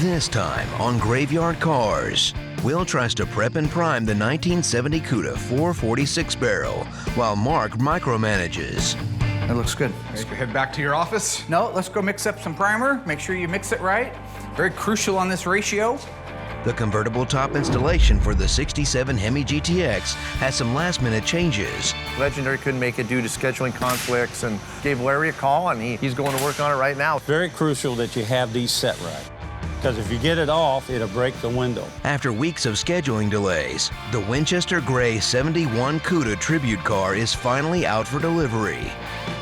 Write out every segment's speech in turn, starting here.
This time on Graveyard Carz, Will tries to prep and prime the 1970 Cuda 446 barrel, while Mark micromanages. That looks good. Let's go head back to your office. No, let's go mix up some primer. Make sure you mix it right. Very crucial on this ratio. The convertible top installation for the 67 Hemi GTX has some last-minute changes. Legendary couldn't make it due to scheduling conflicts and gave Larry a call, and he's going to work on it right now. Very crucial that you have these set right, because if you get it off, it'll break the window. After weeks of scheduling delays, the Winchester Gray 71 Cuda tribute car is finally out for delivery.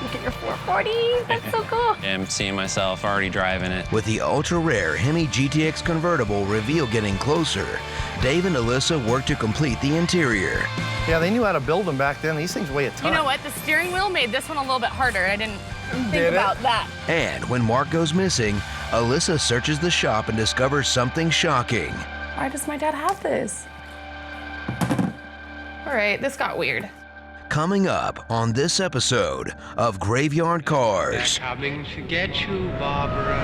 Look at your 440, that's so cool. I'm seeing myself already driving it. With the ultra-rare Hemi GTX convertible reveal getting closer, Dave and Alyssa worked to complete the interior. Yeah, they knew how to build them back then. These things weigh a ton. You know what, the steering wheel made this one a little bit harder. I didn't think about that. And when Mark goes missing, Alyssa searches the shop and discovers something shocking. Why does my dad have this? All right, this got weird. Coming up on this episode of Graveyard Carz. They're coming to get you, Barbara.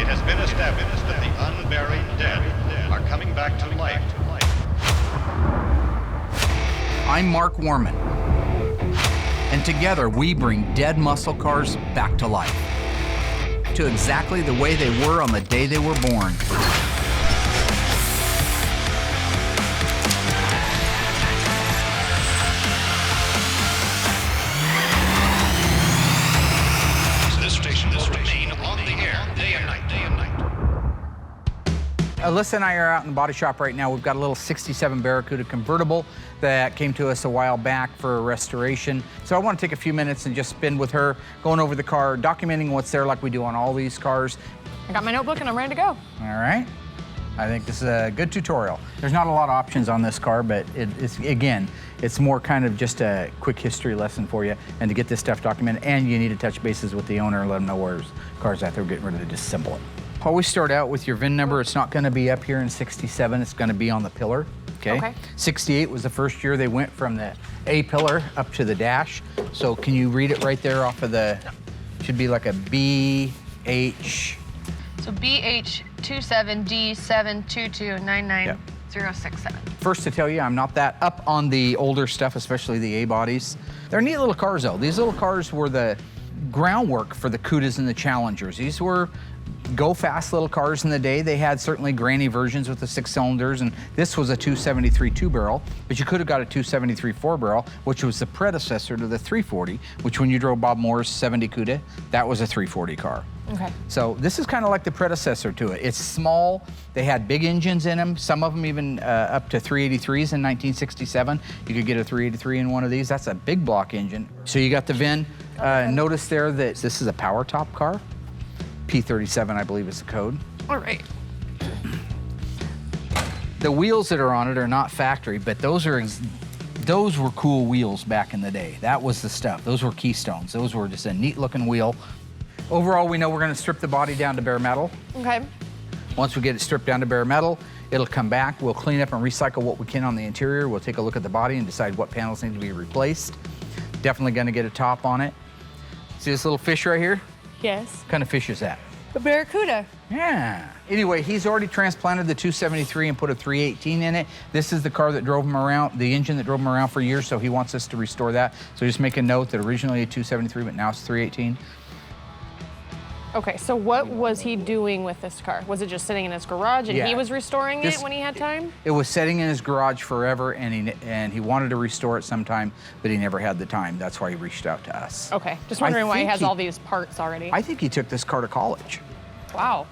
It has been established that the unburied dead are coming back to life. I'm Mark Warman, and together we bring dead muscle cars back to life, to exactly the way they were on the day they were born. This station will remain on the air day and night. Alyssa and I are out in the body shop right now. We've got a little 67 Barracuda convertible that came to us a while back for a restoration. So I want to take a few minutes and just spend with her, going over the car, documenting what's there like we do on all these cars. I got my notebook and I'm ready to go. All right. I think this is a good tutorial. There's not a lot of options on this car, but it's more kind of just a quick history lesson for you and to get this stuff documented. And you need to touch bases with the owner and let them know where his car's at. They're getting ready to disassemble it. Always start out with your VIN number. It's not going to be up here in 67. It's going to be on the pillar. Okay. 68 was the first year they went from the A pillar up to the dash. So can you read it right there off of the? Should be like a BH. So BH27D72299. First to tell you, I'm not that up on the older stuff, especially the A bodies. They're neat little cars though. These little cars were the groundwork for the Cudas and the Challengers. These were go fast little cars in the day. They had certainly granny versions with the 6 cylinders, and this was a 273 2-barrel, but you could have got a 273 4-barrel, which was the predecessor to the 340, which when you drove Bob Moore's 70 Cuda, that was a 340 car. Okay. So this is kind of like the predecessor to it. It's small. They had big engines in them, some of them even up to 383s in 1967. You could get a 383 in one of these. That's a big block engine. So you got the VIN. Notice there that this is a power top car. P37, I believe, is the code. All right. The wheels that are on it are not factory, but those were cool wheels back in the day. That was the stuff. Those were Keystones. Those were just a neat looking wheel. Overall, we know we're going to strip the body down to bare metal. Okay. Once we get it stripped down to bare metal, it'll come back. We'll clean up and recycle what we can on the interior. We'll take a look at the body and decide what panels need to be replaced. Definitely going to get a top on it. See this little fish right here? Yes. What kind of fish is that? A Barracuda. Yeah. Anyway, he's already transplanted the 273 and put a 318 in it. This is the car that drove him around, the engine that drove him around for years, so he wants us to restore that. So just make a note that originally a 273, but now it's 318. Okay, so what was he doing with this car? Was it just sitting in his garage and he was restoring it when he had time? It was sitting in his garage forever, and he wanted to restore it sometime, but he never had the time. That's why he reached out to us. Okay, just wondering why he has all these parts already. I think he took this car to college. Wow.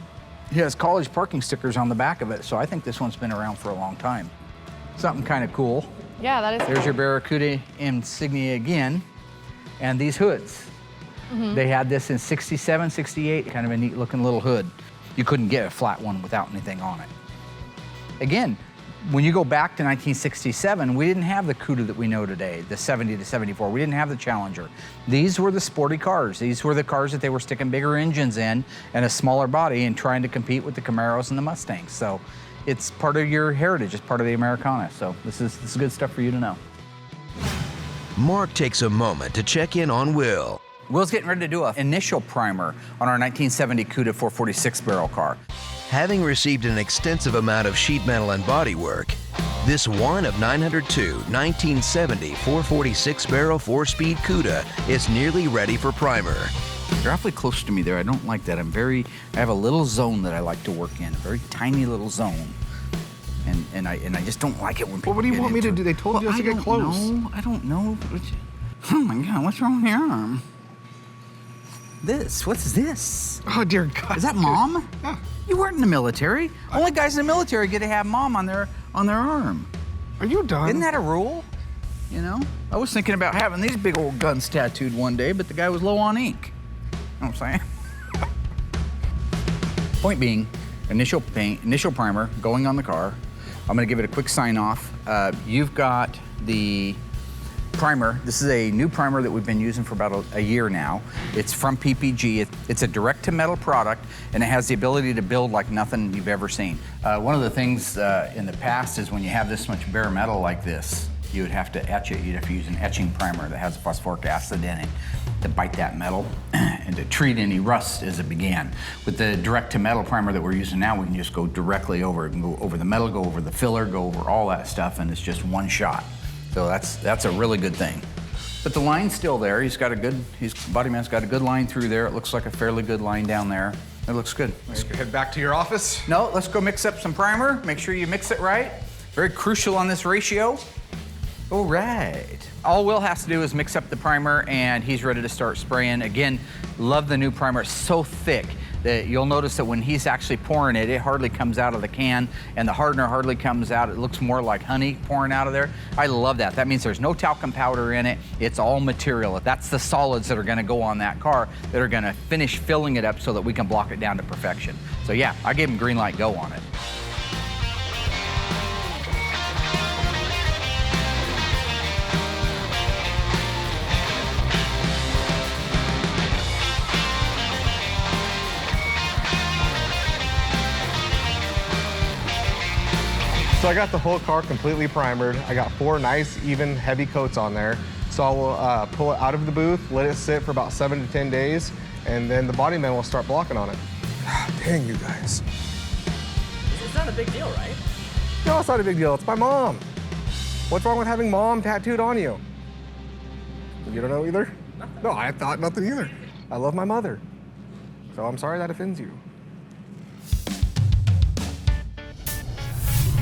He has college parking stickers on the back of it, so I think this one's been around for a long time. Something kind of cool. Yeah, that is There's your Barracuda insignia again, and these hoods. They had this in 67, 68, kind of a neat looking little hood. You couldn't get a flat one without anything on it. Again, when you go back to 1967, we didn't have the Cuda that we know today, the 70 to 74. We didn't have the Challenger. These were the sporty cars. These were the cars that they were sticking bigger engines in and a smaller body and trying to compete with the Camaros and the Mustangs. So it's part of your heritage. It's part of the Americana. So this is good stuff for you to know. Mark takes a moment to check in on Will. Will's getting ready to do an initial primer on our 1970 Cuda 446 barrel car. Having received an extensive amount of sheet metal and bodywork, this one of 902 1970 446 barrel 4-speed Cuda is nearly ready for primer. You're awfully close to me there. I don't like that. I have a little zone that I like to work in, a very tiny little zone. And I just don't like it when people Well, what do you get want me to into do? They told you to get close. I don't know. Oh my God, what's wrong here? What's this? Oh, dear God. Is that Mom? Yeah. You weren't in the military. Only guys in the military get to have Mom on their arm. Are you done? Isn't that a rule? You know? I was thinking about having these big old guns tattooed one day, but the guy was low on ink. You know what I'm saying? Point being, initial paint, initial primer going on the car. I'm gonna give it a quick sign off. You've got the primer. This is a new primer that we've been using for about a year now. It's from PPG. It's a direct to metal product, and it has the ability to build like nothing you've ever seen. One of the things in the past is when you have this much bare metal like this, you would have to etch it. You'd have to use an etching primer that has phosphoric acid in it to bite that metal and to treat any rust as it began. With the direct to metal primer that we're using now, we can just go directly over it and go over the metal, go over the filler, go over all that stuff, and it's just one shot. So that's a really good thing. But the line's still there. Bodyman's got a good line through there. It looks like a fairly good line down there. It looks good. Let's head back to your office. No, let's go mix up some primer. Make sure you mix it right. Very crucial on this ratio. All right. All Will has to do is mix up the primer and he's ready to start spraying. Again, love the new primer. It's so thick that you'll notice that when he's actually pouring it, it hardly comes out of the can and the hardener hardly comes out. It looks more like honey pouring out of there. I love that. That means there's no talcum powder in it. It's all material. That's the solids that are gonna go on that car that are gonna finish filling it up so that we can block it down to perfection. So yeah, I gave him green light go on it. So I got the whole car completely primered. I got 4 nice, even, heavy coats on there. So I will pull it out of the booth, let it sit for about 7 to 10 days, and then the body man will start blocking on it. Dang, you guys. It's not a big deal, right? No, it's not a big deal. It's my mom. What's wrong with having Mom tattooed on you? You don't know either? Nothing. No, I thought nothing either. I love my mother. So I'm sorry that offends you.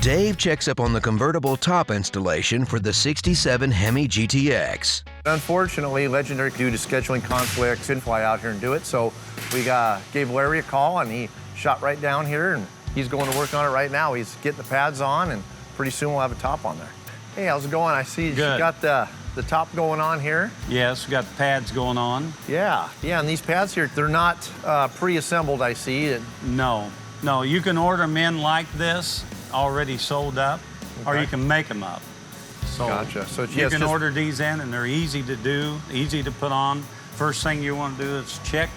Dave checks up on the convertible top installation for the 67 Hemi GTX. Unfortunately, Legendary, due to scheduling conflicts, didn't fly out here and do it, so we gave Larry a call and he shot right down here and he's going to work on it right now. He's getting the pads on and pretty soon we'll have a top on there. Hey, how's it going? I see you got the top going on here. Yes, we got the pads going on. Yeah, and these pads here, they're not pre-assembled, I see. No, you can order them in like this, already sold up, or you can make them up. So gotcha. So you can order these in and they're easy to do, easy to put on. First thing you want to do is check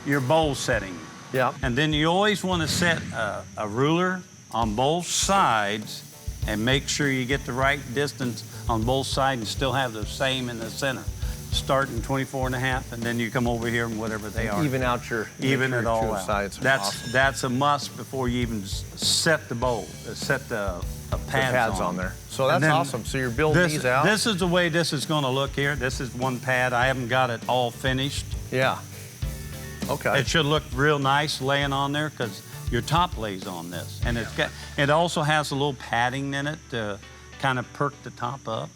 your bowl setting. Yeah. And then you always want to set a ruler on both sides and make sure you get the right distance on both sides and still have the same in the center. Start in 24.5, and then you come over here and whatever they are. Even out even it all out. Sides. That's a must before you even set the bowl, set the pads on there. So that's awesome. So you're building these out. This is the way this is going to look here. This is one pad. I haven't got it all finished. Yeah. Okay. It should look real nice laying on there because your top lays on this, and it also has a little padding in it to kind of perk the top up.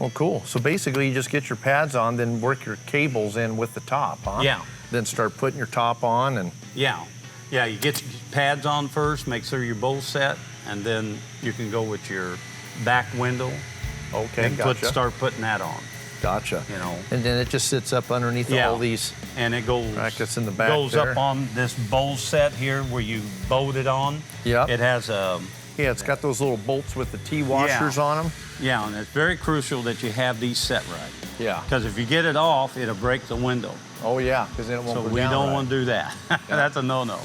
Well, cool. So basically, you just get your pads on, then work your cables in with the top, huh? Yeah. Then start putting your top on and... Yeah, you get your pads on first, make sure your bowl's set, and then you can go with your back window. Okay, and gotcha. Start putting that on. Gotcha. You know. And then it just sits up underneath all these... And it goes... brackets in the back goes there. up on this bowl set here where you bowed it on. Yeah. It has a... Yeah, it's got those little bolts with the T-washers on them. Yeah, and it's very crucial that you have these set right. Yeah. Because if you get it off, it'll break the window. Oh, yeah, because then it won't go down. So we don't want to do that. That's a no-no.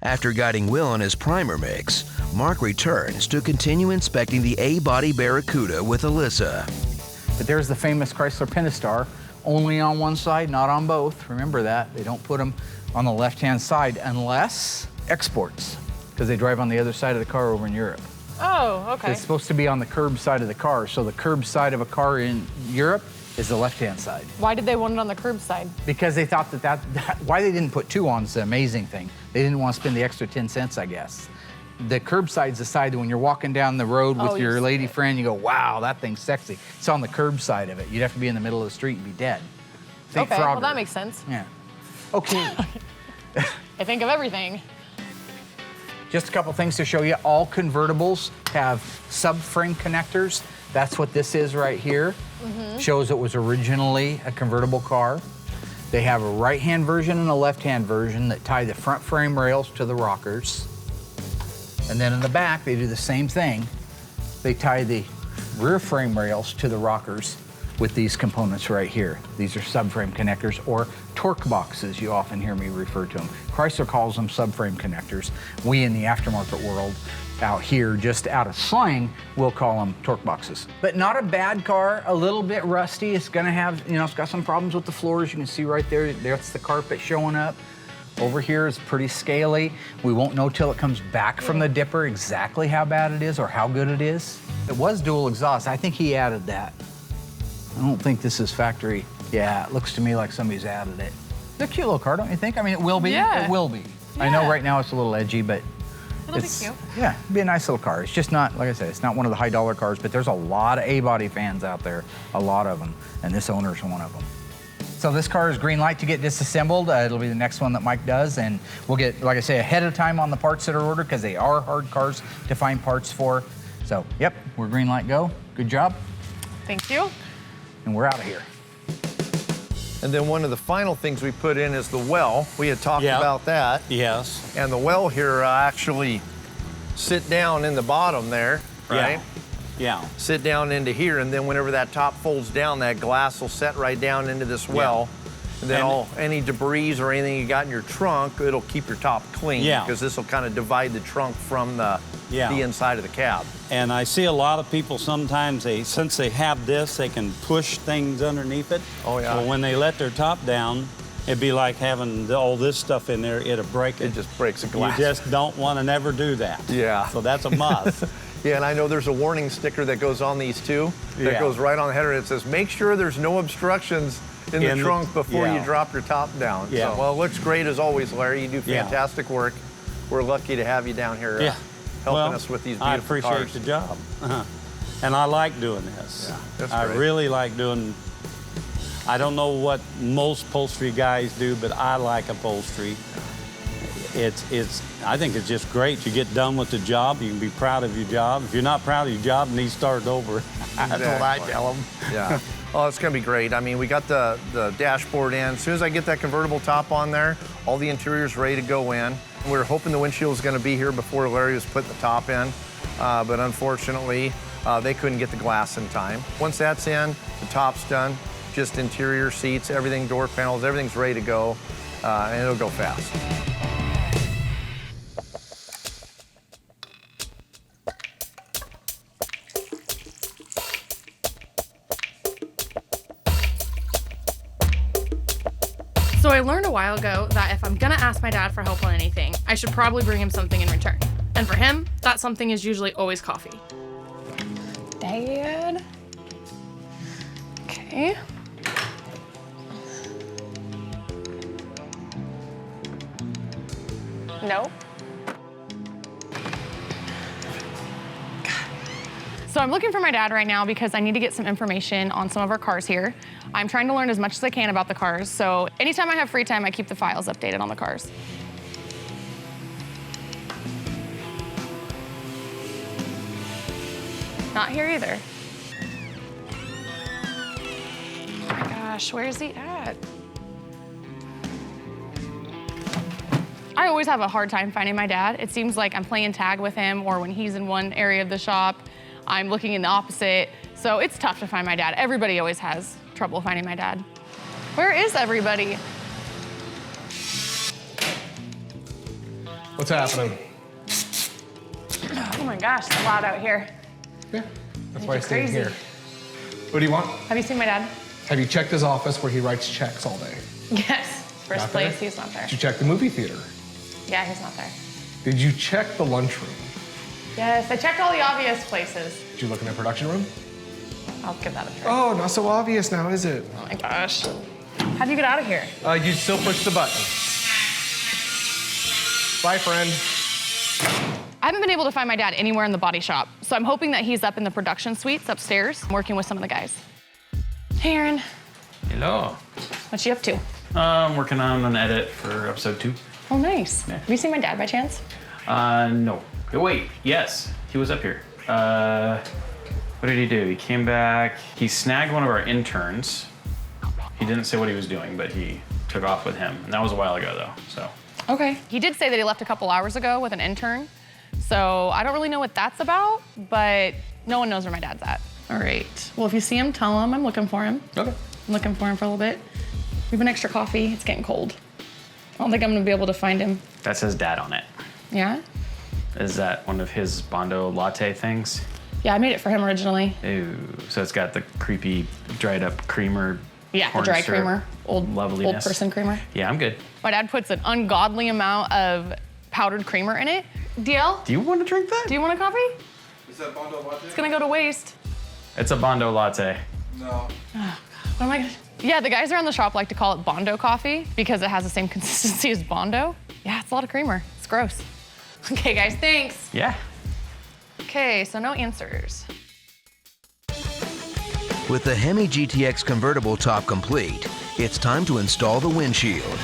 After guiding Will on his primer mix, Mark returns to continue inspecting the A-body Barracuda with Alyssa. But there's the famous Chrysler Pentastar only on one side, not on both. Remember that. They don't put them on the left-hand side unless exports, because they drive on the other side of the car over in Europe. Oh, okay. It's supposed to be on the curb side of the car. So the curb side of a car in Europe is the left-hand side. Why did they want it on the curb side? Because they thought that why they didn't put two on is the amazing thing. They didn't want to spend the extra 10 cents, I guess. The curb side's the side that when you're walking down the road with your lady friend, you go, wow, that thing's sexy. It's on the curb side of it. You'd have to be in the middle of the street and be dead. Think okay, Frogger. well that makes sense. Yeah. Okay. I think of everything. Just a couple things to show you. All convertibles have subframe connectors. That's what this is right here. Shows it was originally a convertible car. They have a right-hand version and a left-hand version that tie the front frame rails to the rockers. And then in the back, they do the same thing. They tie the rear frame rails to the rockers with these components right here. These are subframe connectors, or torque boxes, you often hear me refer to them. Chrysler calls them subframe connectors. We in the aftermarket world out here, just out of slang, we'll call them torque boxes. But not a bad car, a little bit rusty. It's gonna have, it's got some problems with the floors. You can see right there, that's the carpet showing up. Over here is pretty scaly. We won't know till it comes back from the dipper exactly how bad it is or how good it is. It was dual exhaust. I think he added that. I don't think this is factory. Yeah, it looks to me like somebody's added it. It's a cute little car, don't you think? I mean, it will be. Yeah. It will be. Yeah. I know right now it's a little edgy, but It'll be cute. Yeah, it'd be a nice little car. It's just not, like I said, it's not one of the high dollar cars, but there's a lot of A-body fans out there, a lot of them, and this owner's one of them. So this car is green light to get disassembled. It'll be the next one that Mike does, and we'll get, like I say, ahead of time on the parts that are ordered, because they are hard cars to find parts for. So, yep, we're green light go. Good job. Thank you. And we're out of here. And then one of the final things we put in is the well. We had talked about that. Yes. And the well here actually sit down in the bottom there, right? Yeah. Sit down into here, and then whenever that top folds down, that glass will set right down into this well. And then any debris or anything you got in your trunk, it'll keep your top clean. Yeah. Because this will kind of divide the trunk from the inside of the cab. And I see a lot of people sometimes, since they have this, they can push things underneath it. Oh, yeah. So when they let their top down, it'd be like having all this stuff in there, it'll break it. It just breaks the glass. You just don't want to never do that. Yeah. So that's a must. Yeah, and I know there's a warning sticker that goes on these too, that goes right on the header. It says, make sure there's no obstructions in the trunk before you drop your top down. Yeah. So, well, it looks great as always, Larry. You do fantastic work. We're lucky to have you down here helping us with these beautiful I appreciate cars. the job. And I like doing this. Yeah, that's I great. really like doing, I don't know what most upholstery guys do, but I like upholstery. I think it's just great. You get done with the job, you can be proud of your job. If you're not proud of your job, it needs to start over. That's what I tell them. Yeah. Oh, it's gonna be great. I mean, we got the dashboard in. As soon as I get that convertible top on there, all the interior's ready to go in. We were hoping the windshield was gonna be here before Larry was putting the top in, but unfortunately, they couldn't get the glass in time. Once that's in, the top's done, just interior seats, everything, door panels, everything's ready to go, and it'll go fast. So I learned a while ago that if I'm gonna ask my dad for help on anything, I should probably bring him something in return. And for him, that something is usually always coffee. Dad? Okay. No. So I'm looking for my dad right now because I need to get some information on some of our cars here. I'm trying to learn as much as I can about the cars, so anytime I have free time, I keep the files updated on the cars. Not here either. Oh my gosh, where is he at? I always have a hard time finding my dad. It seems like I'm playing tag with him, or when he's in one area of the shop, I'm looking in the opposite. So it's tough to find my dad. Everybody always has trouble finding my dad. Where is everybody? What's happening? Oh my gosh, it's loud out here. Yeah, that's why I stayed crazy. here. What do you want? Have you seen my dad? Have you checked his office where he writes checks all day? Yes. First Not place, there? he's not there. Did you check the movie theater? Yeah, he's not there. Did you check the lunchroom? Yes, I checked all the obvious places. Did you look in the production room? I'll give that a try. Oh, not so obvious now, is it? Oh my gosh. How'd you get out of here? You still push the button. Bye, friend. I haven't been able to find my dad anywhere in the body shop, so I'm hoping that he's up in the production suites upstairs, working with some of the guys. Hey, Aaron. Hello. What you up to? I'm working on an edit for episode 2. Oh, nice. Yeah. Have you seen my dad by chance? No. Oh, wait, yes, he was up here. What did he do? He came back, he snagged one of our interns. He didn't say what he was doing, but he took off with him. And that was a while ago, though, so. Okay. He did say that he left a couple hours ago with an intern. So I don't really know what that's about, but no one knows where my dad's at. All right. Well, if you see him, tell him I'm looking for him. Okay. I'm looking for him for a little bit. We have an extra coffee. It's getting cold. I don't think I'm gonna be able to find him. That says dad on it. Yeah? Is that one of his Bondo latte things? Yeah, I made it for him originally. Ooh, so it's got the creepy dried up creamer. Yeah, the corn dry syrup creamer. Old loveliness. person creamer. Yeah, I'm good. My dad puts an ungodly amount of powdered creamer in it. DL? Do you want to drink that? Do you want a coffee? Is that Bondo latte? It's gonna go to waste. It's a Bondo latte. No. What am I gonna... Yeah, the guys around the shop like to call it Bondo coffee because it has the same consistency as Bondo. Yeah, it's a lot of creamer. It's gross. Okay, guys, thanks. Yeah. Okay, so no answers. With the Hemi GTX convertible top complete, it's time to install the windshield.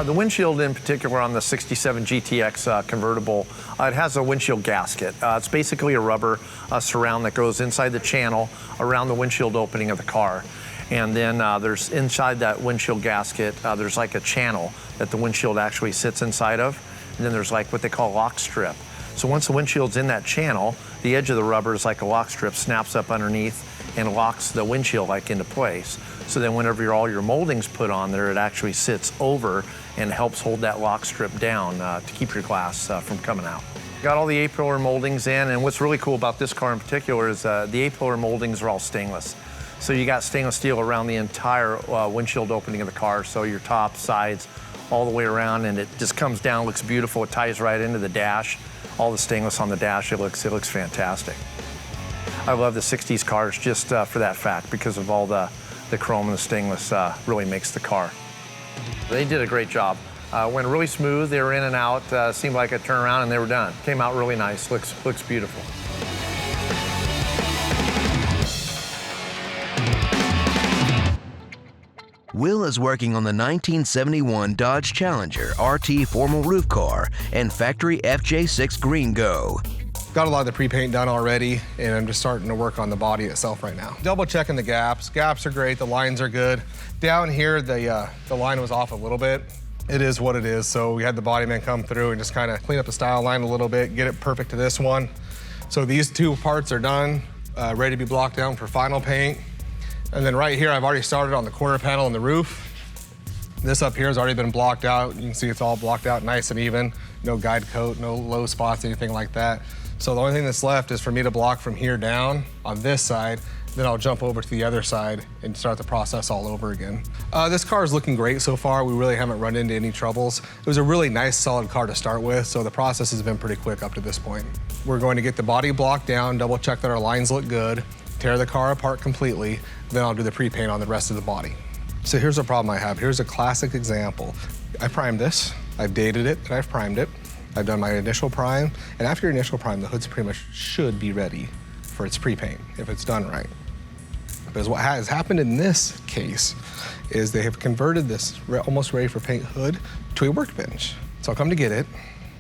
The windshield in particular on the 67 GTX convertible, it has a windshield gasket. It's basically a rubber surround that goes inside the channel around the windshield opening of the car. And then there's inside that windshield gasket, there's like a channel that the windshield actually sits inside of. And then there's like what they call a lock strip. So once the windshield's in that channel, the edge of the rubber is like a lock strip, snaps up underneath and locks the windshield like into place. So then whenever all your moldings put on there, it actually sits over and helps hold that lock strip down to keep your glass from coming out. Got all the A-pillar moldings in, and what's really cool about this car in particular is the A-pillar moldings are all stainless. So you got stainless steel around the entire windshield opening of the car, so your top, sides, all the way around, and it just comes down, looks beautiful. It ties right into the dash. All the stainless on the dash, it looks fantastic. I love the 60s cars just for that fact, because of all the chrome and the stainless really makes the car. They did a great job. Went really smooth, they were in and out, seemed like a turnaround and they were done. Came out really nice, looks beautiful. Will is working on the 1971 Dodge Challenger RT formal roof car and factory FJ6 Green Go. Got a lot of the pre-paint done already, and I'm just starting to work on the body itself right now. Double checking the gaps. Gaps are great, the lines are good. Down here, the line was off a little bit. It is what it is, so we had the body man come through and just kind of clean up the style line a little bit, get it perfect to this one. So these two parts are done, ready to be blocked down for final paint. And then right here, I've already started on the quarter panel and the roof. This up here has already been blocked out. You can see it's all blocked out nice and even. No guide coat, no low spots, anything like that. So the only thing that's left is for me to block from here down on this side, then I'll jump over to the other side and start the process all over again. This car is looking great so far. We really haven't run into any troubles. It was a really nice, solid car to start with, so the process has been pretty quick up to this point. We're going to get the body blocked down, double check that our lines look good, tear the car apart completely, then I'll do the pre-paint on the rest of the body. So here's a problem I have. Here's a classic example. I primed this, I've dated it, and I've primed it. I've done my initial prime, and after your initial prime, the hood's pretty much should be ready for its pre-paint, if it's done right. Because what has happened in this case is they have converted this almost ready for paint hood to a workbench. So I'll come to get it,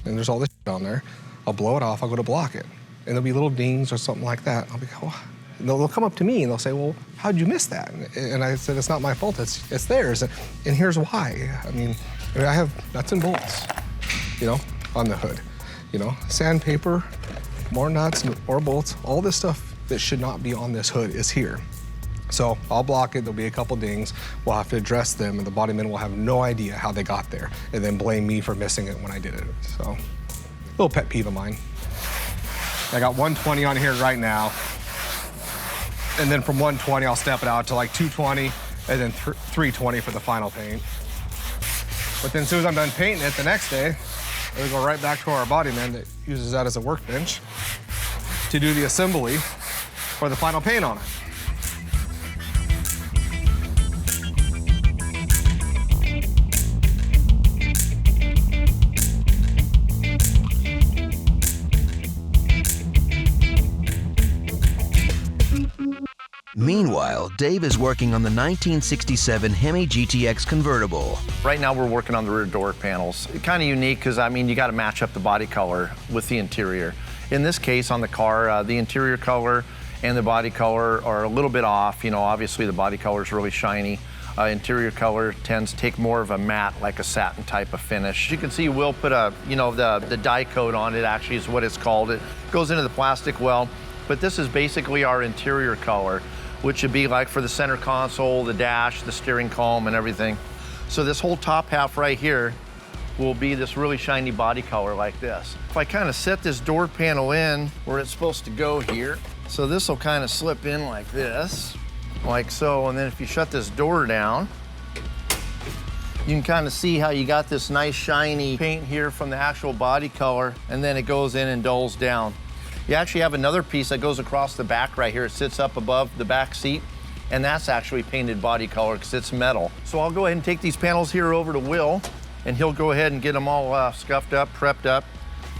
and there's all this on there. I'll blow it off, I'll go to block it. And there'll be little dings or something like that. I'll be, oh. They'll come up to me and they'll say, well, how'd you miss that? And I said, it's not my fault, it's theirs. And here's why. I mean, I have nuts and bolts, on the hood. Sandpaper, more nuts, more bolts, all this stuff that should not be on this hood is here. So I'll block it, there'll be a couple dings, we'll have to address them, and the bodyman will have no idea how they got there, and then blame me for missing it when I did it. So little pet peeve of mine. I got 120 on here right now. And then from 120, I'll step it out to like 220 and then 320 for the final paint. But then as soon as I'm done painting it the next day, it'll go right back to our body man that uses that as a workbench to do the assembly for the final paint on it. Meanwhile, Dave is working on the 1967 Hemi GTX convertible. Right now we're working on the rear door panels. Kind of unique because, I mean, you got to match up the body color with the interior. In this case, on the car, the interior color and the body color are a little bit off. You know, obviously the body color is really shiny. Interior color tends to take more of a matte, like a satin type of finish. You can see Will put a, you know, the die coat on it, actually is what it's called. It goes into the plastic well, but this is basically our interior color, which would be like for the center console, the dash, the steering column, and everything. So this whole top half right here will be this really shiny body color like this. If I kind of set this door panel in where it's supposed to go here, so this will kind of slip in like this, like so, and then if you shut this door down, you can kind of see how you got this nice shiny paint here from the actual body color, and then it goes in and dulls down. You actually have another piece that goes across the back right here. It sits up above the back seat, and that's actually painted body color because it's metal. So I'll go ahead and take these panels here over to Will, and he'll go ahead and get them all scuffed up, prepped up,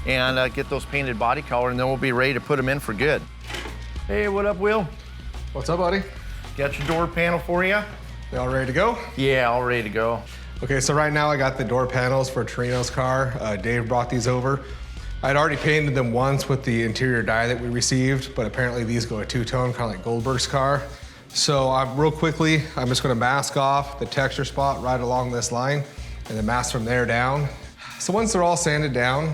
and get those painted body color, and then we'll be ready to put them in for good. Hey, what up, Will? What's up, buddy? Got your door panel for you? They all ready to go? Yeah, all ready to go. Okay, so right now I got the door panels for Torino's car. Dave brought these over. I'd already painted them once with the interior dye that we received, but apparently these go a two-tone, kind of like Goldberg's car. So real quickly, I'm just gonna mask off the texture spot right along this line and then mask from there down. So once they're all sanded down,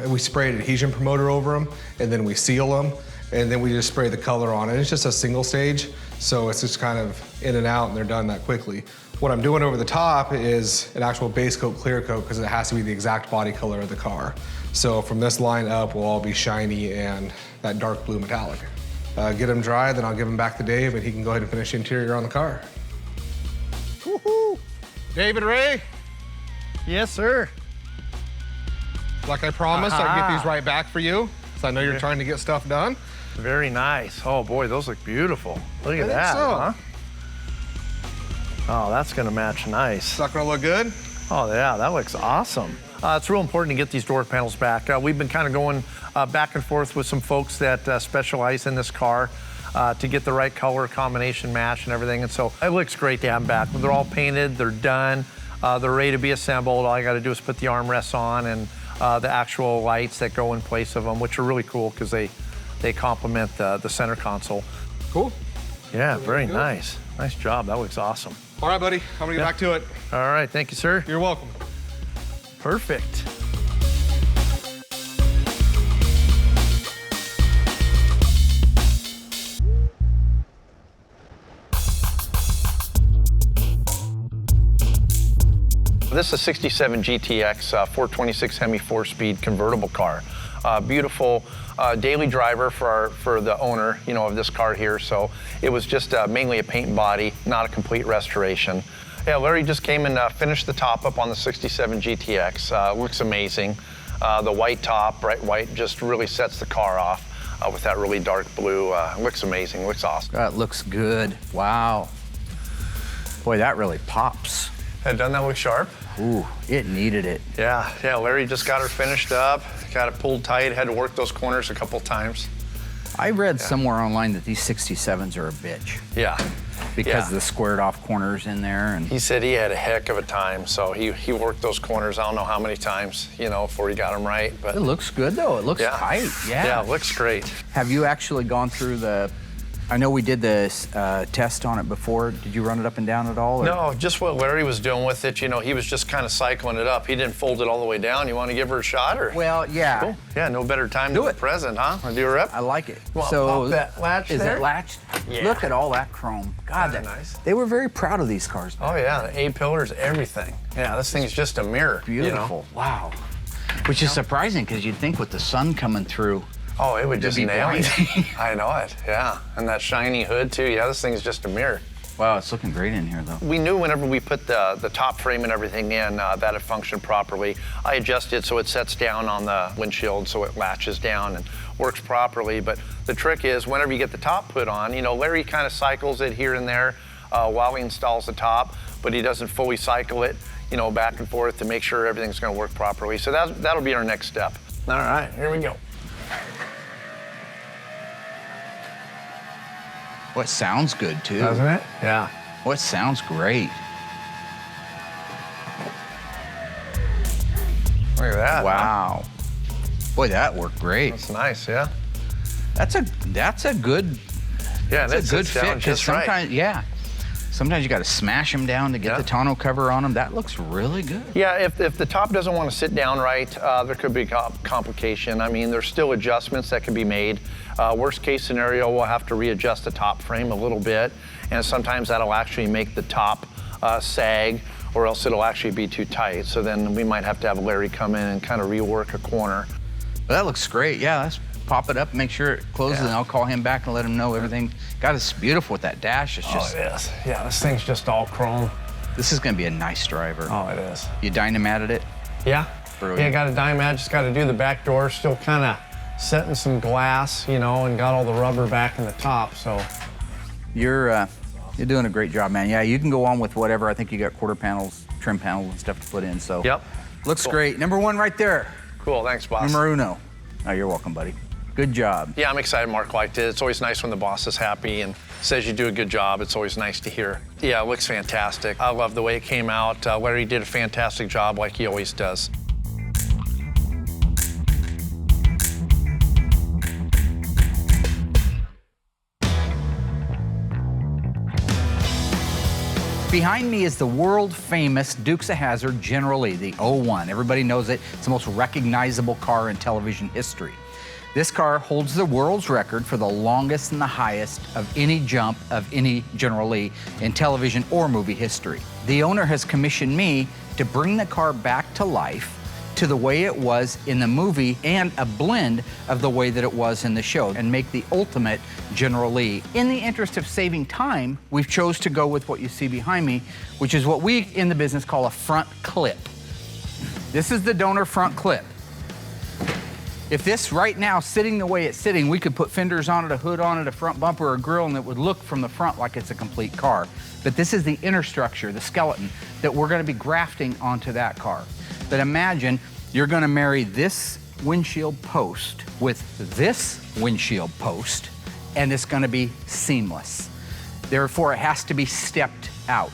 we spray an adhesion promoter over them, and then we seal them, and then we just spray the color on it. It's just a single stage, so it's just kind of in and out, and they're done that quickly. What I'm doing over the top is an actual base coat, clear coat, because it has to be the exact body color of the car. So from this line up, will all be shiny and that dark blue metallic. Get them dry, then I'll give them back to Dave, and he can go ahead and finish the interior on the car. Woohoo! David Ray, Yes, sir. like I promised, I'd get these right back for you, so I know you're trying to get stuff done. Very nice. Oh boy, those look beautiful. Look at I think that, so. huh? Oh, that's gonna match nice. Is that gonna look good? Oh yeah, that looks awesome. It's real important to get these door panels back. We've been kind of going back and forth with some folks that specialize in this car to get the right color combination match and everything. And so it looks great to have them back. They're all painted, they're done, they're ready to be assembled. All you gotta do is put the armrests on and the actual lights that go in place of them, which are really cool because they complement the center console. Cool. Yeah, very nice. Nice job, that looks awesome. All right, buddy, I'm gonna get back to it. All right, thank you, sir. You're welcome. Perfect. This is a 67 GTX 426 Hemi 4-speed convertible car. Beautiful daily driver for the owner, you know, of this car here. So it was just mainly a paint and body, not a complete restoration. Yeah, Larry just came and finished the top up on the 67 GTX. Looks amazing. The white top, bright white, just really sets the car off with that really dark blue. Looks amazing, looks awesome. That looks good. Wow. Boy, that really pops. Doesn't that look sharp? Ooh, it needed it. Yeah, Larry just got her finished up, got it pulled tight, had to work those corners a couple times. I read somewhere online that these 67s are a bitch. Yeah. Because of the squared off corners in there. And he said he had a heck of a time, so he worked those corners I don't know how many times, you know, before he got them right. But it looks good though, it looks tight, Yeah, it looks great. Have you actually gone through I know we did this test on it before. Did you run it up and down at all? Or? No, just what Larry was doing with it. You know, he was just kind of cycling it up. He didn't fold it all the way down. You want to give her a shot, or? Well, yeah. Cool. Yeah, no better time than the present, huh? Want to do her up? I like it. You want so to pop that latch is there? it latched? Yeah. Look at all that chrome. God, that's nice. They were very proud of these cars. Oh yeah, the A-pillars, everything. Yeah, this thing's just a mirror. Beautiful. You know? Wow. Which is surprising, because you'd think with the sun coming through. Oh, it would just be nail it. blinding. I know it, yeah. And that shiny hood too. Yeah, this thing's just a mirror. Wow, it's looking great in here, though. We knew whenever we put the top frame and everything in that it functioned properly. I adjusted so it sets down on the windshield so it latches down and works properly. But the trick is whenever you get the top put on, you know, Larry kind of cycles it here and there while he installs the top, but he doesn't fully cycle it, you know, back and forth to make sure everything's going to work properly. So that'll be our next step. All right, here we go. Well, it sounds good, too. Doesn't it? Yeah. Well, it sounds great. Look at that. Wow. Boy, that worked great. That's nice, yeah. That's a good, yeah, that's a good fit. Because sometimes, right. Yeah, sometimes you got to smash them down to get the tonneau cover on them. That looks really good. Yeah, if the top doesn't want to sit down right, there could be complication. I mean, there's still adjustments that can be made. Worst case scenario, we'll have to readjust the top frame a little bit, and sometimes that'll actually make the top sag, or else it'll actually be too tight. So then we might have to have Larry come in and kind of rework a corner. Well, that looks great. Yeah, let's pop it up, make sure it closes, and I'll call him back and let him know everything. God, it's beautiful with that dash. It's just. Oh, it is. Yeah, this thing's just all chrome. This is going to be a nice driver. Oh, it is. You dynamatted it? Yeah. Brilliant. Yeah, got a dynamat, just got to do the back door, still kind of setting some glass, you know, and got all the rubber back in the top, so. You're doing a great job, man. Yeah, you can go on with whatever. I think you got quarter panels, trim panels, and stuff to put in, so. Yep. Looks great. Number one right there. Cool, thanks, boss. Numero uno. Oh, you're welcome, buddy. Good job. Yeah, I'm excited Mark liked it. It's always nice when the boss is happy and says you do a good job. It's always nice to hear. Yeah, it looks fantastic. I love the way it came out. Larry did a fantastic job like he always does. Behind me is the world-famous Dukes of Hazzard General Lee, the 01. Everybody knows it. It's the most recognizable car in television history. This car holds the world's record for the longest and the highest of any jump of any General Lee in television or movie history. The owner has commissioned me to bring the car back to life to the way it was in the movie and a blend of the way that it was in the show and make the ultimate General Lee. In the interest of saving time, we've chose to go with what you see behind me, which is what we in the business call a front clip. This is the donor front clip. If this right now, sitting the way it's sitting, we could put fenders on it, a hood on it, a front bumper, a grille, and it would look from the front like it's a complete car. But this is the inner structure, the skeleton, that we're gonna be grafting onto that car. But imagine you're gonna marry this windshield post with this windshield post, and it's gonna be seamless. Therefore, it has to be stepped out.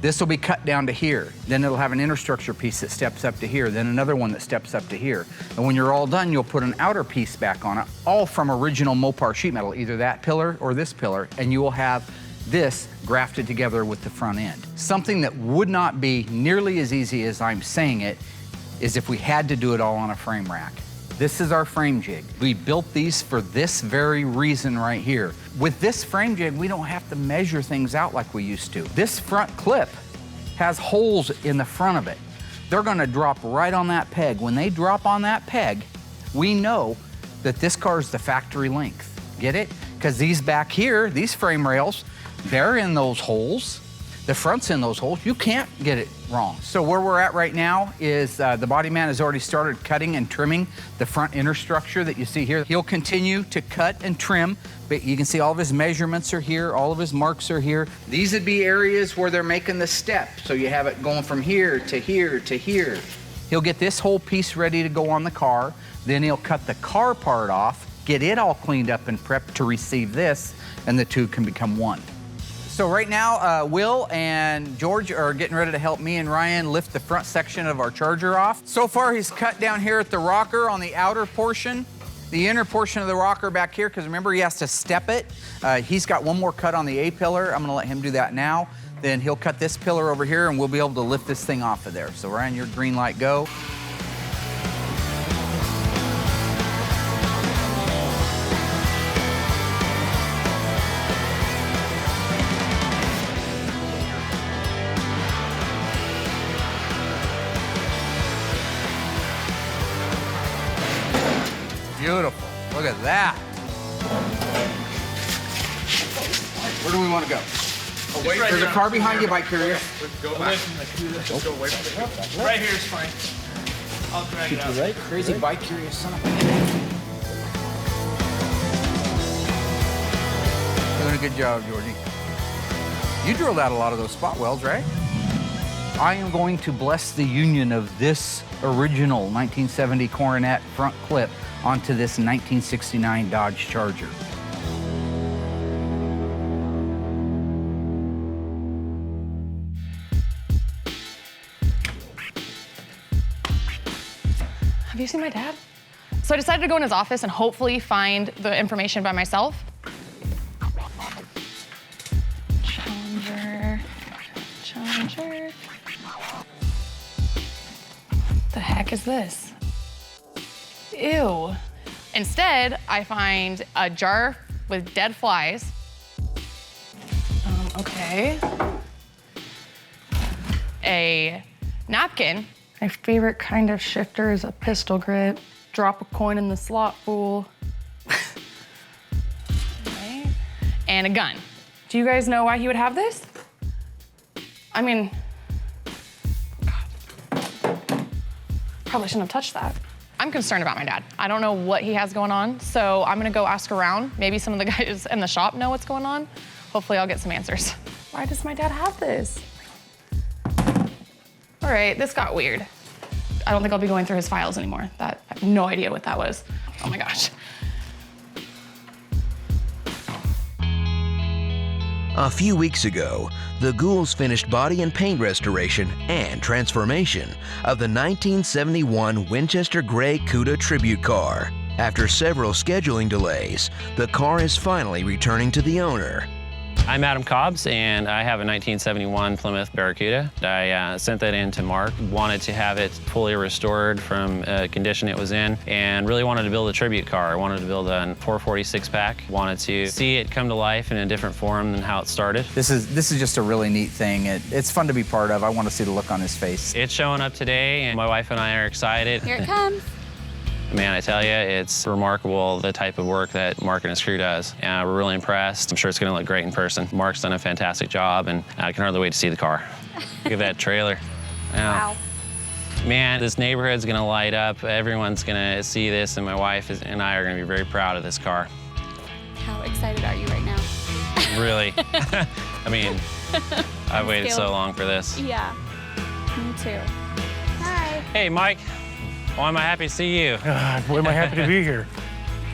This will be cut down to here. Then it'll have an inner structure piece that steps up to here, then another one that steps up to here. And when you're all done, you'll put an outer piece back on it, all from original Mopar sheet metal, either that pillar or this pillar, and you will have this grafted together with the front end. Something that would not be nearly as easy as I'm saying it is if we had to do it all on a frame rack. This is our frame jig. We built these for this very reason right here. With this frame jig, we don't have to measure things out like we used to. This front clip has holes in the front of it. They're gonna drop right on that peg. When they drop on that peg, we know that this car is the factory length. Get it? Because these back here, these frame rails, they're in those holes. The front's in those holes. You can't get it wrong. So where we're at right now is the body man has already started cutting and trimming the front inner structure that you see here. He'll continue to cut and trim, but you can see all of his measurements are here, all of his marks are here. These would be areas where they're making the step. So you have it going from here to here to here. He'll get this whole piece ready to go on the car. Then he'll cut the car part off, get it all cleaned up and prepped to receive this, and the two can become one. So right now, Will and George are getting ready to help me and Ryan lift the front section of our Charger off. So far, he's cut down here at the rocker on the outer portion, the inner portion of the rocker back here, because remember, he has to step it. He's got one more cut on the A-pillar. I'm gonna let him do that now. Then he'll cut this pillar over here, and we'll be able to lift this thing off of there. So Ryan, your green light, go. Where do we want to go? Right There's here. a car behind you, Bike Courier. Go away from the Cuda. Just go away from the Right here is fine. I'll drag it out. Right? Crazy Bike Courier son of a bitch. Doing a good job, Georgie. You drilled out a lot of those spot welds, right? I am going to bless the union of this original 1970 Coronet front clip onto this 1969 Dodge Charger. Have you seen my dad? So I decided to go in his office and hopefully find the information by myself. Challenger. The heck is this? Ew. Instead, I find a jar with dead flies. Okay. A napkin. My favorite kind of shifter is a pistol grip. Drop a coin in the slot pool. Okay. And a gun. Do you guys know why he would have this? I mean, God. Probably shouldn't have touched that. I'm concerned about my dad. I don't know what he has going on, so I'm gonna go ask around. Maybe some of the guys in the shop know what's going on. Hopefully I'll get some answers. Why does my dad have this? All right, this got weird. I don't think I'll be going through his files anymore. I have no idea what that was. Oh my gosh. A few weeks ago, the Ghouls finished body and paint restoration and transformation of the 1971 Winchester Gray Cuda tribute car. After several scheduling delays, the car is finally returning to the owner. I'm Adam Cobbs, and I have a 1971 Plymouth Barracuda. I sent that in to Mark, wanted to have it fully restored from condition it was in, and really wanted to build a tribute car. I wanted to build a 446 pack, wanted to see it come to life in a different form than how it started. This is just a really neat thing. It's fun to be part of. I want to see the look on his face. It's showing up today, and my wife and I are excited. Here it comes. Man, I tell you, it's remarkable the type of work that Mark and his crew does. And we're really impressed. I'm sure it's gonna look great in person. Mark's done a fantastic job, and I can hardly wait to see the car. Look at that trailer. Wow. Man, this neighborhood's gonna light up. Everyone's gonna see this, and my wife and I are gonna be very proud of this car. How excited are you right now? Really. I mean, I've waited so long for this. Yeah, me too. Hi. Hey, Mike. Oh, am I happy to see you? Boy, am I happy to be here.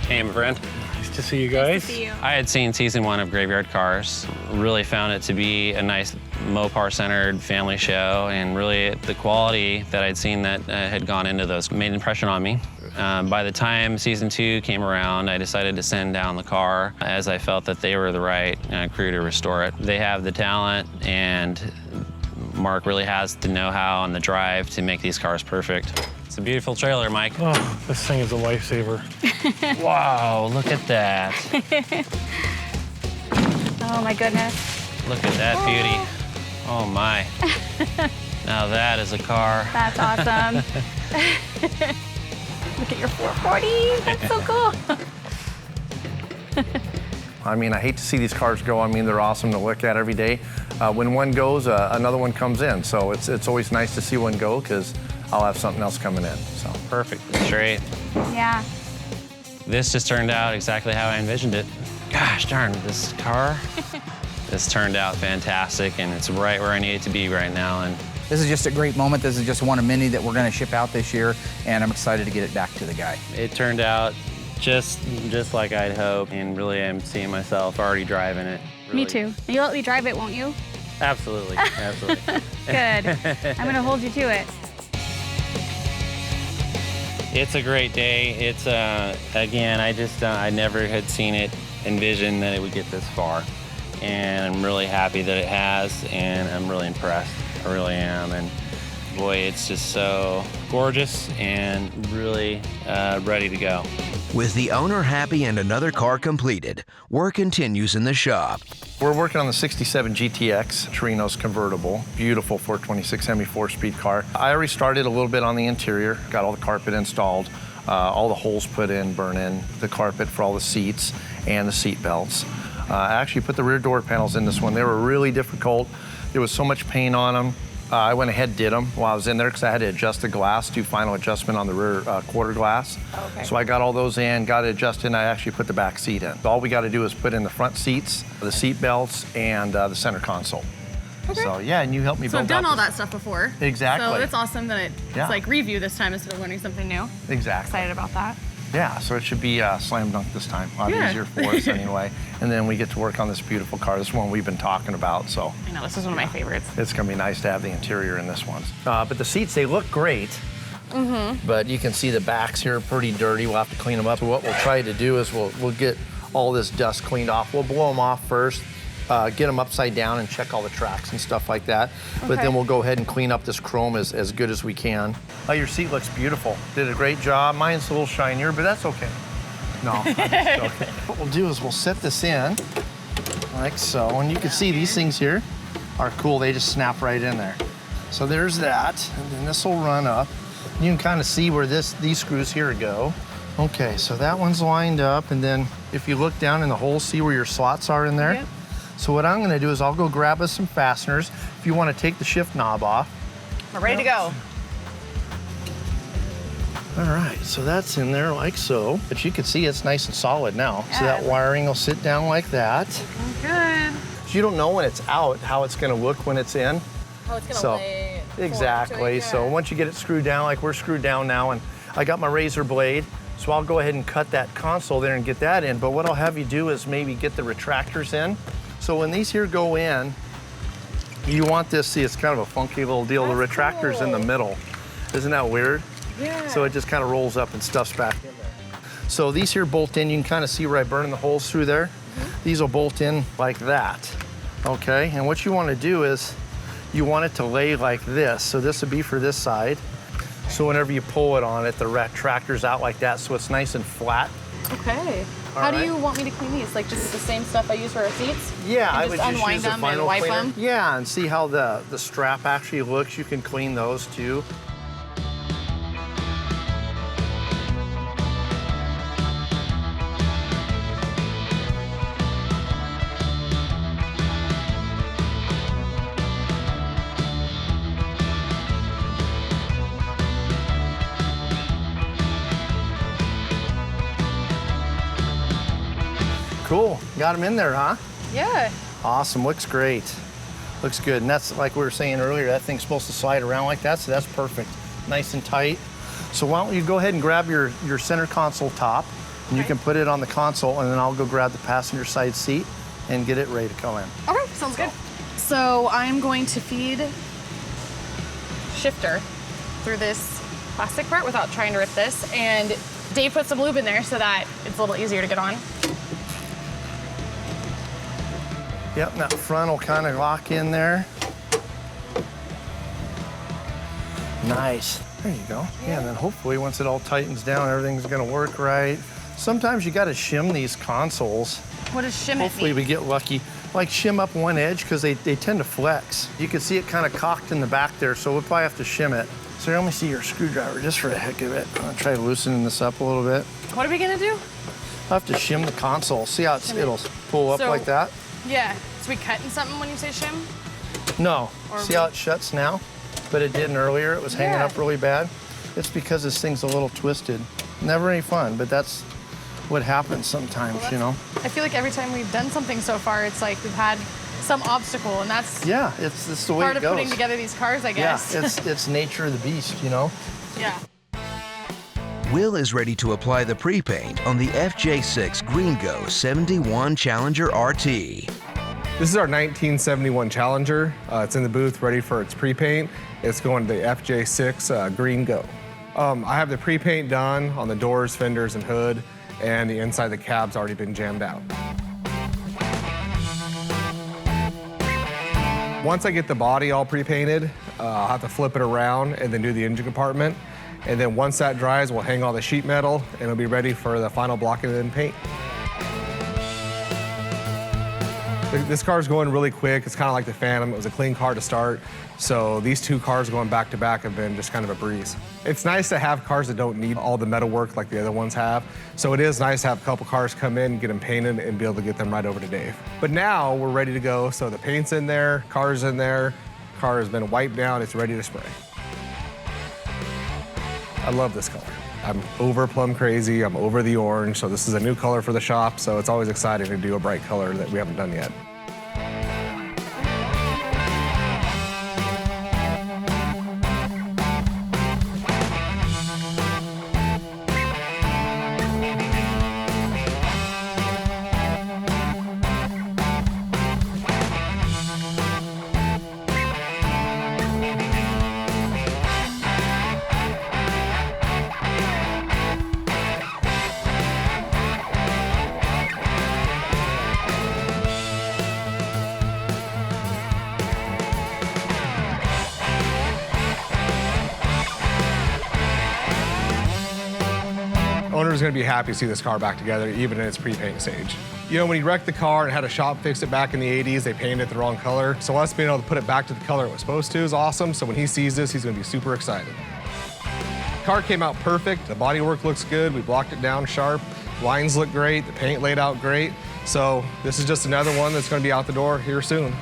Hey, my friend. Nice to see you guys. Nice to see you. I had seen season 1 of Graveyard Carz. Really found it to be a nice Mopar-centered family show, and really the quality that I'd seen that had gone into those made an impression on me. By the time season 2 came around, I decided to send down the car as I felt that they were the right crew to restore it. They have the talent, and Mark really has the know-how and the drive to make these cars perfect. It's a beautiful trailer, Mike. Oh, this thing is a lifesaver. Wow, look at that. Oh my goodness. Look at that beauty. Oh my. Now that is a car. That's awesome. Look at your 440. That's so cool. I mean, I hate to see these cars go. I mean, they're awesome to look at every day. When one goes, another one comes in. So it's always nice to see one go, because I'll have something else coming in. So perfect, straight. Yeah. This just turned out exactly how I envisioned it. Gosh darn, this car. This turned out fantastic, and it's right where I need it to be right now. And This is just a great moment. This is just one of many that we're going to ship out this year, and I'm excited to get it back to the guy. it turned out just like I'd hoped, and really I'm seeing myself already driving it. Me too. You'll let me drive it, won't you? Absolutely, absolutely. Good. I'm gonna hold you to it. It's a great day. It's, again, I never had seen it envisioned that it would get this far. And I'm really happy that it has, and I'm really impressed. I really am. And boy, it's just so gorgeous and really ready to go. With the owner happy and another car completed, work continues in the shop. We're working on the 67 GTX, Torino's convertible. Beautiful 426 Hemi 4-speed car. I already started a little bit on the interior, got all the carpet installed, all the holes put in, burn in, the carpet for all the seats and the seat belts. I actually put the rear door panels in this one. They were really difficult. There was so much paint on them. I went ahead and did them while I was in there because I had to adjust the glass, do final adjustment on the rear quarter glass. Okay. So I got all those in, got it adjusted, and I actually put the back seat in. All we got to do is put in the front seats, the seat belts, and the center console. Okay. So yeah, and you helped me So build I've done out all this- that stuff before. Exactly. So it's awesome that it's Yeah. like review this time instead of learning something new. Exactly. Excited about that. Yeah, so it should be slam dunk this time. A lot Yeah. easier for us anyway. And then we get to work on this beautiful car. This one we've been talking about, so. I know, this is one of my favorites. It's gonna be nice to have the interior in this one. But the seats, they look great. But you can see the backs here are pretty dirty. We'll have to clean them up. So what we'll try to do is we'll get all this dust cleaned off. We'll blow them off first, get them upside down and check all the tracks and stuff like that. But Okay. then we'll go ahead and clean up this chrome as good as we can. Oh, your seat looks beautiful. Did a great job. Mine's a little shinier, but that's okay. No, I'm just joking. What we'll do is we'll set this in like so. And you can see these things here are cool. They just snap right in there. So there's that, and then this will run up. You can kind of see where these screws here go. Okay, so that one's lined up, and then if you look down in the hole, see where your slots are in there? Yep. So what I'm gonna do is I'll go grab us some fasteners. If you wanna take the shift knob off. We're ready to go. All right, so that's in there like so. But you can see it's nice and solid now. So Yeah. that wiring will sit down like that. Good. So you don't know when it's out how it's gonna look when it's in. Oh, it's gonna So, lay exactly. So once you get it screwed down, like we're screwed down now, and I got my razor blade, so I'll go ahead and cut that console there and get that in. But what I'll have you do is maybe get the retractors in. So when these here go in, you want this, see, it's kind of a funky little deal. The retractor's in the middle. Isn't that weird? Yeah. So it just kind of rolls up and stuffs back in there. So these here bolt in. You can kind of see where I burned the holes through there. These will bolt in like that, okay? And what you want to do is you want it to lay like this. So this would be for this side. So whenever you pull it on it, the retractor's out like that, so it's nice and flat. Okay. All How do right. you want me to clean these? Like just with the same stuff I use for our seats? Yeah, And I just would just unwind use the them and final wipe cleaner. them? Yeah, and see how the strap actually looks. You can clean those too. Cool, got them in there, huh? Yeah. Awesome, looks great. Looks good, and that's like we were saying earlier, that thing's supposed to slide around like that, so that's perfect. Nice and tight. So why don't you go ahead and grab your center console top, and you can put it on the console, and then I'll go grab the passenger side seat and get it ready to go in. Okay, sounds good. So I'm going to feed shifter through this plastic part without trying to rip this, and Dave put some lube in there so that it's a little easier to get on. Yep, and that front will kind of lock in there. Nice. There you go. Yeah, and then hopefully once it all tightens down, everything's gonna work right. Sometimes you gotta shim these consoles. What does shim it Hopefully we get lucky. Like shim up one edge because they tend to flex. You can see it kind of cocked in the back there, so we'll probably have to shim it. So let me see your screwdriver just for the heck of it. I'll try loosening this up a little bit. What are we gonna do? I'll have to shim the console. See how it'll pull up So- like that? Yeah. So we cutting something when you say shim? No. Or See how it shuts now? But it didn't earlier. It was hanging Yeah. up really bad. It's because this thing's a little twisted. Never any fun, but that's what happens sometimes, you know? I feel like every time we've done something so far, it's like we've had some obstacle, and that's Yeah, it's the way part it of goes. putting together these cars, I guess. Yeah, it's nature of the beast, you know? Yeah. Will is ready to apply the pre-paint on the FJ6 Green Go 71 Challenger RT. This is our 1971 Challenger. It's in the booth ready for its pre-paint. It's going to the FJ6 Green Go. I have the pre-paint done on the doors, fenders, and hood, and the inside of the cab's already been jammed out. Once I get the body all pre-painted, I'll have to flip it around and then do the engine compartment. And then once that dries, we'll hang all the sheet metal, and it'll be ready for the final blocking and paint. This car's going really quick. It's kind of like the Phantom. It was a clean car to start. So these two cars going back to back have been just kind of a breeze. It's nice to have cars that don't need all the metal work like the other ones have. So it is nice to have a couple cars come in, get them painted, and be able to get them right over to Dave. But now we're ready to go. So the paint's in there, car's in there, car has been wiped down, it's ready to spray. I love this color. I'm over plum crazy, I'm over the orange, so this is a new color for the shop, so it's always exciting to do a bright color that we haven't done yet. Owner's gonna be happy to see this car back together, even in its pre-paint stage. You know, when he wrecked the car and had a shop fix it back in the 80s, they painted it the wrong color. So us being able to put it back to the color it was supposed to is awesome. So when he sees this, he's gonna be super excited. Car came out perfect. The bodywork looks good. We blocked it down sharp. Lines look great. The paint laid out great. So this is just another one that's gonna be out the door here soon.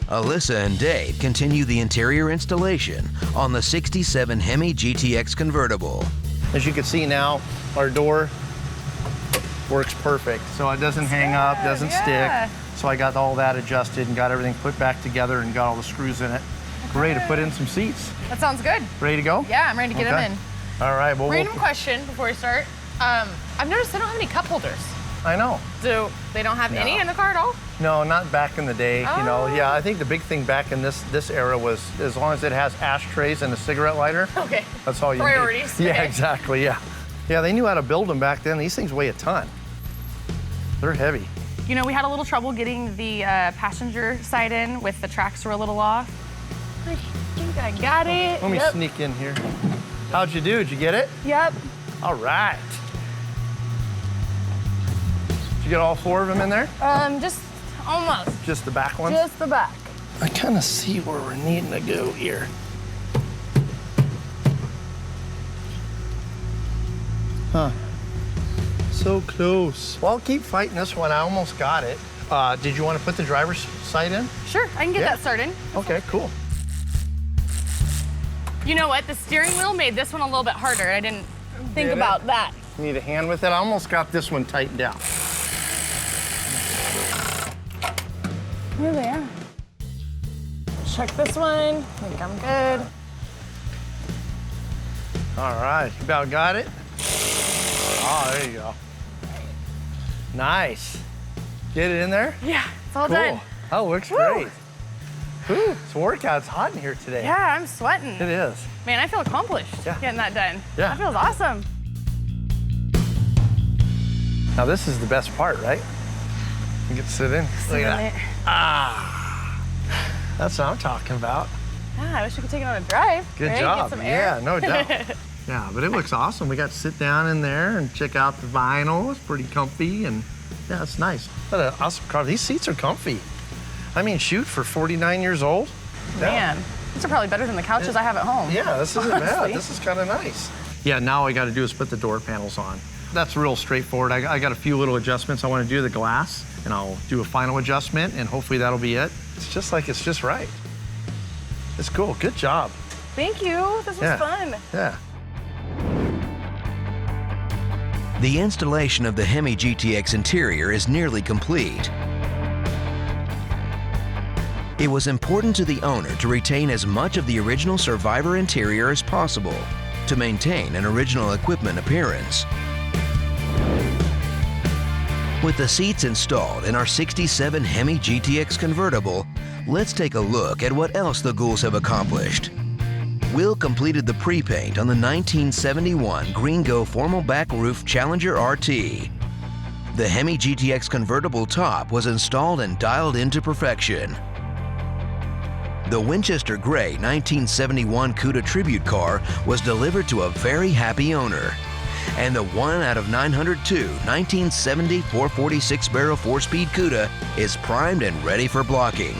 Alyssa and Dave continue the interior installation on the 67 Hemi GTX convertible. As you can see now, our door works perfect. So it doesn't hang up, doesn't stick. So I got all that adjusted and got everything put back together and got all the screws in it. Ready to put in some seats. That sounds good. Ready to go? Yeah, I'm ready to get them in. All right, well, Random question before we start. I've noticed they don't have any cup holders. I know. So they don't have any in the car at all? No, not back in the day. You know, yeah, I think the big thing back in this era was as long as it has ashtrays and a cigarette lighter. Okay. That's all you Priorities. need. Yeah, Okay. exactly. Yeah. Yeah, they knew how to build them back then. These things weigh a ton. They're heavy. You know, we had a little trouble getting the passenger side in with the tracks were a little off. I think I got it. Let me sneak in here. How'd you do? Did you get it? Yep. All right. Did you get all 4 of them in there? Just almost. Just the back ones? Just the back. I kind of see where we're needing to go here. Huh. So close. Well, I'll keep fighting this one. I almost got it. Did you want to put the driver's side in? Sure, I can get that started. Okay, cool. You know what? The steering wheel made this one a little bit harder. I didn't think about that. You need a hand with it? I almost got this one tightened down. Here they are. Check this one. I think I'm good. All right, you about got it? Oh, there you go. Nice. Get it in there? Yeah, it's all cool. done. Oh, looks great. Ooh, it's a workout. It's hot in here today. Yeah, I'm sweating. It is. Man, I feel accomplished getting that done. Yeah. That feels awesome. Now this is the best part, right? You get to sit in. Look at that. Ah, that's what I'm talking about. Yeah, I wish we could take it on a drive. Good right? job. Get some air. Yeah, no doubt. Yeah, but it looks awesome. We got to sit down in there and check out the vinyl. It's pretty comfy, and yeah, it's nice. What an awesome car. These seats are comfy. I mean, shoot, for 49 years old. Man, these are probably better than the couches I have at home. Yeah, this isn't bad. honestly. This is kind of nice. Yeah, now all I got to do is put the door panels on. That's real straightforward. I got a few little adjustments I want to do to the glass, and I'll do a final adjustment, and hopefully that'll be it. It's just like it's just right. It's cool. Good job. Thank you. This was fun. Yeah. The installation of the Hemi GTX interior is nearly complete. It was important to the owner to retain as much of the original Survivor interior as possible to maintain an original equipment appearance. With the seats installed in our 67 Hemi GTX convertible, let's take a look at what else the ghouls have accomplished. Will completed the pre-paint on the 1971 Green Go formal back roof Challenger RT. The Hemi GTX convertible top was installed and dialed into perfection. The Winchester Gray 1971 Cuda tribute car was delivered to a very happy owner. And the 1 out of 902 1970 446-barrel 4-speed Cuda is primed and ready for blocking.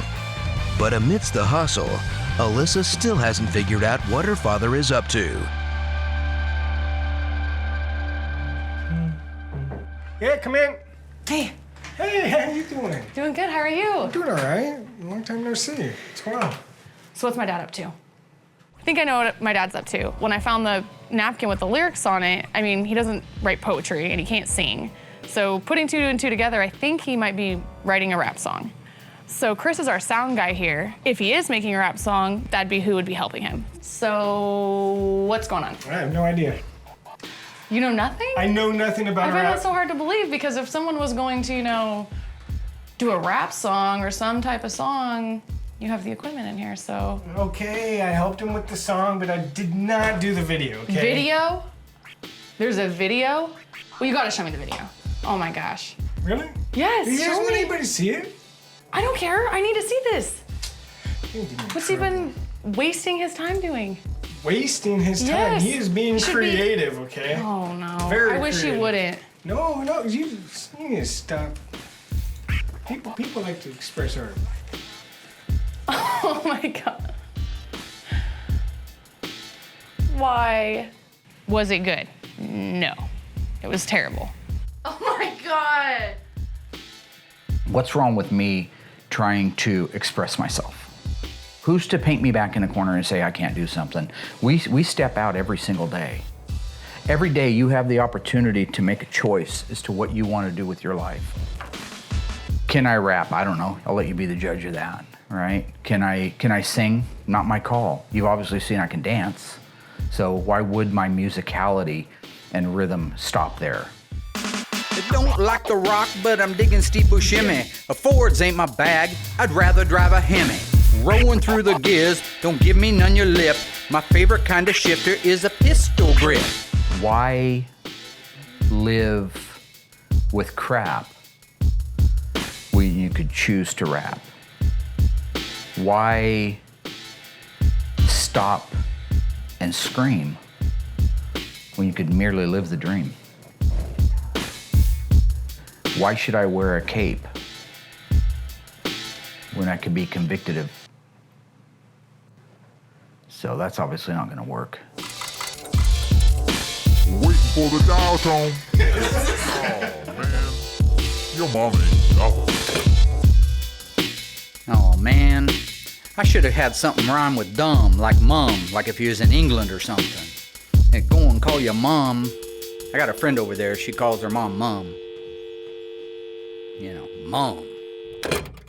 But amidst the hustle, Alyssa still hasn't figured out what her father is up to. Yeah, come in. Hey. Hey, how you doing? Doing good, how are you? I'm doing all right. Long time no see. What's going on? So what's my dad up to? I think I know what my dad's up to. When I found the napkin with the lyrics on it, I mean, he doesn't write poetry and he can't sing. So putting 2 and 2 together, I think he might be writing a rap song. So Chris is our sound guy here. If he is making a rap song, that'd be who would be helping him. So what's going on? I have no idea. You know nothing? I know nothing about I find rap. that so hard to believe because if someone was going to, do a rap song or some type of song, you have the equipment in here, so. Okay, I helped him with the song, but I did not do the video, okay? Video? There's a video? Well, you gotta show me the video. Oh my gosh. Really? Yes, You guys show want me. anybody to see it? I don't care, I need to see this. What's he been wasting his time doing? Wasting his time? Yes. He is being He should creative, okay? Oh no, Very I wish creative. he wouldn't. No, you need to stop. People like to express art. Oh my God. Why? Was it good? No, it was terrible. Oh my God. What's wrong with me trying to express myself? Who's to paint me back in a corner and say I can't do something? We step out every single day. Every day you have the opportunity to make a choice as to what you want to do with your life. Can I rap? I don't know. I'll let you be the judge of that, right? Can I sing? Not my call. You've obviously seen I can dance. So why would my musicality and rhythm stop there? I don't like the rock, but I'm digging steeple shimmy. A Ford's ain't my bag, I'd rather drive a Hemi. Rolling through the gears, don't give me none your lip. My favorite kind of shifter is a pistol grip. Why live with crap when you could choose to rap? Why stop and scream when you could merely live the dream? Why should I wear a cape when I could be convicted of? So that's obviously not gonna work. Waiting for the dial tone. Oh man, your mom ain't nothing. Oh man, I should have had something rhyme with dumb, like mum, like if you was in England or something. Hey, go and call your mom. I got a friend over there, she calls her mom, mum. You know, mum.